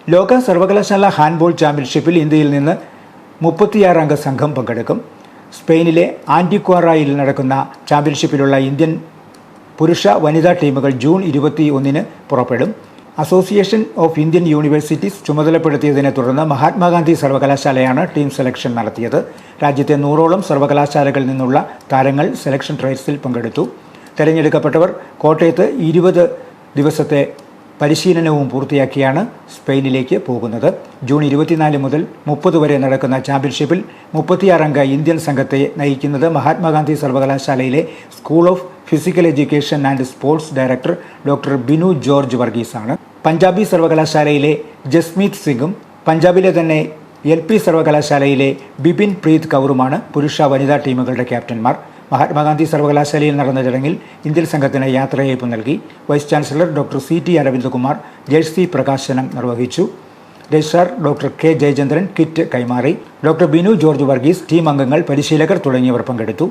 ലോക സർവകലാശാല ഹാൻഡ്ബോൾ ചാമ്പ്യൻഷിപ്പിൽ ഇന്ത്യയിൽ നിന്ന് 36 അംഗ സംഘം പങ്കെടുക്കും. സ്പെയിനിലെ ആന്റിക്വാറയിൽ നടക്കുന്ന ചാമ്പ്യൻഷിപ്പിലുള്ള ഇന്ത്യൻ പുരുഷ വനിതാ ടീമുകൾ ജൂൺ 21-ന് പുറപ്പെടും. അസോസിയേഷൻ ഓഫ് ഇന്ത്യൻ യൂണിവേഴ്സിറ്റീസ് ചുമതലപ്പെടുത്തിയതിനെ തുടർന്ന് മഹാത്മാഗാന്ധി സർവകലാശാലയാണ് ടീം സെലക്ഷൻ നടത്തിയത്. രാജ്യത്തെ 100ഓളം സർവകലാശാലകളിൽ നിന്നുള്ള താരങ്ങൾ സെലക്ഷൻ ട്രയൽസിൽ പങ്കെടുത്തു. തെരഞ്ഞെടുക്കപ്പെട്ടവർ കോട്ടയത്ത് 20 ദിവസത്തെ പരിശീലനവും പൂർത്തിയാക്കിയാണ് സ്പെയിനിലേക്ക് പോകുന്നത്. ജൂൺ 24 മുതൽ 30 വരെ നടക്കുന്ന ചാമ്പ്യൻഷിപ്പിൽ 36 അംഗ ഇന്ത്യൻ സംഘത്തെ നയിക്കുന്നത് മഹാത്മാഗാന്ധി സർവകലാശാലയിലെ school of physical education and sports director doctor Binu George വർഗീസാണ്. പഞ്ചാബി സർവകലാശാലയിലെ ജസ്മീത് സിംഗും പഞ്ചാബിലെ തന്നെ LP സർവകലാശാലയിലെ ബിപിൻ പ്രീത് കൗറുമാണ് പുരുഷ വനിതാ ടീമുകളുടെ ക്യാപ്റ്റന്മാർ. മഹാത്മാഗാന്ധി സർവകലാശാലയിൽ നടന്ന ചടങ്ങിൽ ഇന്ത്യൻ സംഘത്തിന് യാത്രയയപ്പ് നൽകി. Vice chancellor doctor CT Aravindakumar jersey പ്രകാശനം നിർവഹിച്ചു. Registrar doctor K Jayachandran kit കൈമാറി. Doctor Binu George Varghese, team അംഗങ്ങൾ, പരിശീലകർ തുടങ്ങിയവർ പങ്കെടുത്തു.